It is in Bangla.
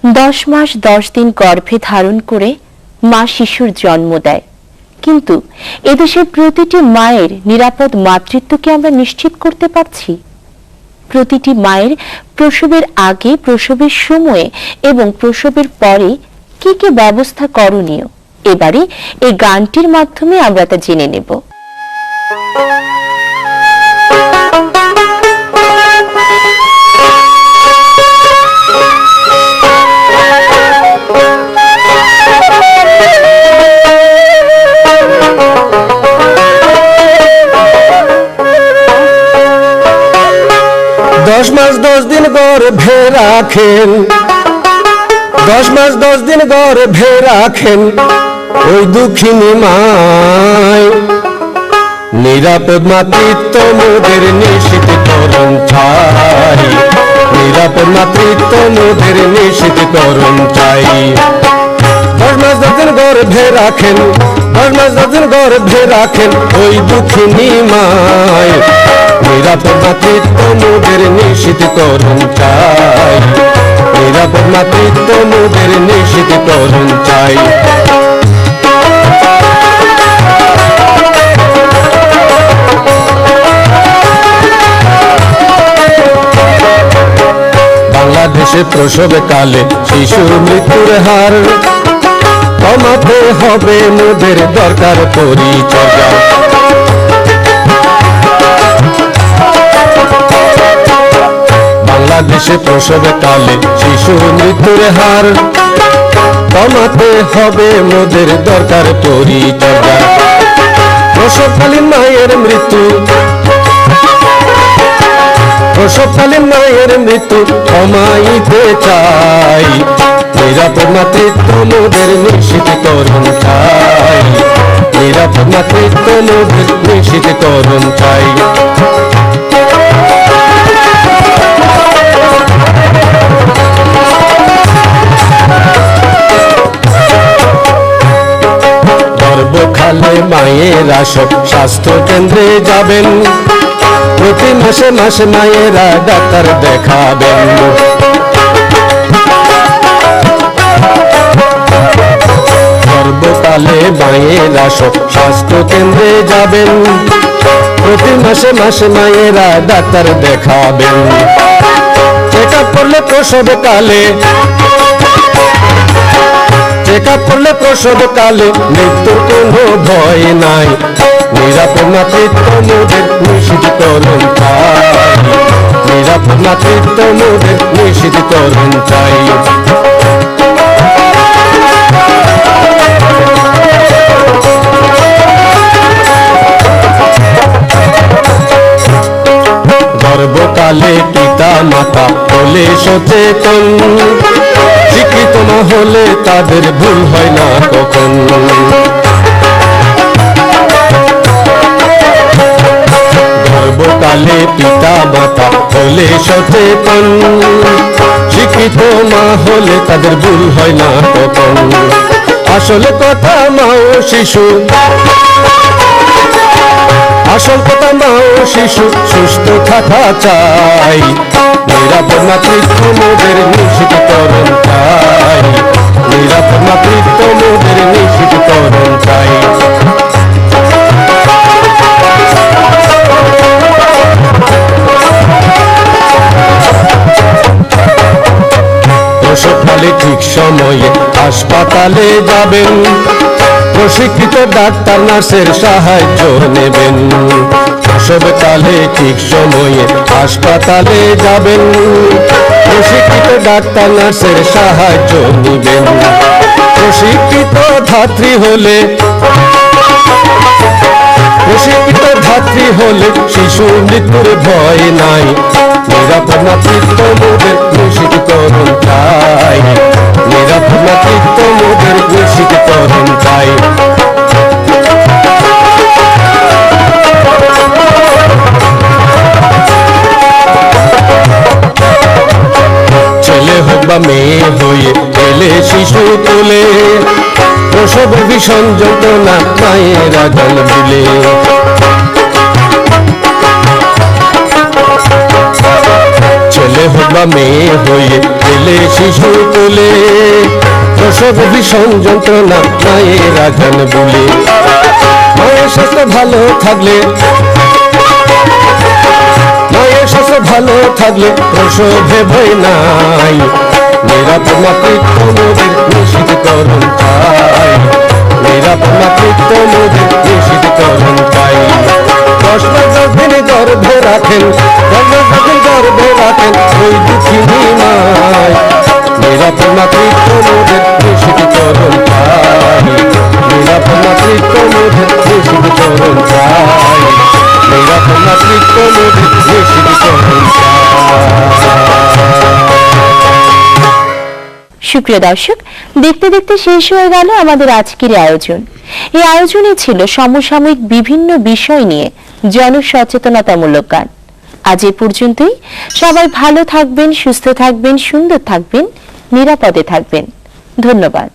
10 মাস 10 দিন গর্ভে ধারণ করে মা শিশুর জন্ম দেয়, কিন্তু এদেশের প্রতিটি মায়ের নিরাপদ মাতৃত্বকে আমরা নিশ্চিত করতে পারছি? প্রতিটি মায়ের প্রসবের আগে, প্রসবের সময়ে এবং প্রসবের পরে কি কি ব্যবস্থা করণীয়, এবারে এই গানটির মাধ্যমে আমরা তা জেনে নেব। 10 মাস 10 দিন গর্ভে রাখেন, 10 মাস 10 দিন গর্ভে রাখেন ওই দুঃখিনী মায়। নিরাপদ মাতৃত্ব মোদের নিশ্চিত করুন চাই, নিরাপদ মাতৃত্ব মোদের নিশ্চিত করুন চাই। 10 মাস 10 দিন গর্ভে রাখেন, 10 মাস 10 দিন গর্ভে রাখেন ওই দুঃখিনী মায়। নিরাপদ মাতৃত্ব মোদের নিশ্চিত করুন চাই, নিরাপদ মাতৃত্ব মোদের নিশ্চিত করুন চাই। বাংলাদেশে প্রসব কালে শিশু মৃত্যুর হার কমাতে হবে মোদের দরকার পরিচর্যা। বাংলাদেশে প্রসব কালে শিশু মৃত্যুর হার কমাতে হবে মোদের দরকার পরিচর্যা। প্রসবকালীন মায়ের মৃত্যু, প্রসবকালীন মায়ের মৃত্যু কমাইতে চাই, নিরাপদ মাতৃত্ব মোদের নিশ্চিত করুন চাই, নিরাপদ মাতৃত্ব মোদের নিশ্চিত করুন চাই। গর্ভকালে মায়েরা সব স্বাস্থ্য কেন্দ্রে যাবেন, প্রতি মাসে মাসে মায়েরা ডাক্তার দেখাবেন। গর্ভকালে মায়েরা সব স্বাস্থ্য কেন্দ্রে যাবেন, প্রতি মাসে মাসে মায়েরা ডাক্তার দেখাবেন। চেক আপ করলে প্রসবকালে, চেক আপ করলে প্রসবকালে মৃত্যুর কোনো ভয় নাই, নিরাপদ মাতৃত্ব মোদের নিশ্চিত করুন চাই, নিরাপদ মাতৃত্ব মোদের নিশ্চিত করুন চাই। গর্ভকালে পিতা মাতা হলে সচেতন, শিক্ষিত না হলে তাদের ভুল হয় না কখন। গর্ভকালে পিতা মাতা হলে সচেতন, শিক্ষিত মা হলে তাদের ভুল হয় না কখন। আসল কথা মা ও শিশু, আসল কথা মা ও শিশু সুস্থ থাকা চাই, নিরাপদ মাতৃত্ব মোদের নিশ্চিত করুন চাই, নিরাপদ মাতৃত্ব মোদের নিশ্চিত করুন চাই। প্রসবকালে ঠিক সময়ে হাসপাতালে যাবেন, প্রশিক্ষিত ডাক্তার নার্সের সাহায্য নেবেন। প্রসবকালে ঠিক সময়ে হাসপাতালে যাবেন, প্রশিক্ষিত ডাক্তার নার্সের সাহায্য নেবেন। প্রশিক্ষিত ধাত্রী হলে, প্রশিক্ষিত ধাত্রী হলে শিশু মৃত্যুর ভয় নাই, নিরাপদ মাতৃত্ব মোদের নিশ্চিত করুন চাই, নিরাপদ মাতৃত্ব মোদের নিশ্চিত করুন চাই। ছেলে হোক বা মেয়ে হয়ে এলে শিশু তোলে, প্রসব ভীষণ যন্ত্রণা মায়েরা জল ভুলে। ছেলে হোক বা মেয়ে হয়ে এলে শিশু কোলে প্রসব ভীষণ যন্ত্রণা মায়ের আঘান বলে মায়ের স্বাস্থ্য ভালো থাকলে মায়ের স্বাস্থ্য ভালো থাকলে প্রসবে ভয় নাই নিরাপদ মাতৃত্ব মোদের নিশ্চিতকরণ চাই নিরাপদ মাতৃত্ব মোদের নিশ্চিতকরণ চাই 10 মাস 10 দিন গর্ভে রাখেন 10 মাস 10 দিন গর্ভে রাখেন ওই দুঃখিনী মায় নিরাপদ মাতৃত্ব মোদের নিশ্চিতকরণ চাই নিরাপদ মাতৃত্ব মোদের নিশ্চিতকরণ চাই নিরাপদ মাতৃত্ব মোদের নিশ্চিতকরণ সুপ্রিয় দর্শক, দেখতে দেখতে শেষ হয়ে গেল আমাদের আজকের আয়োজন। এই আয়োজনে ছিল সমসাময়িক বিভিন্ন বিষয় নিয়ে জনসচেতনতামূলক গান। আজ এ পর্যন্তই। সবাই ভালো থাকবেন, সুস্থ থাকবেন, সুন্দর থাকবেন, নিরাপদে থাকবেন। ধন্যবাদ।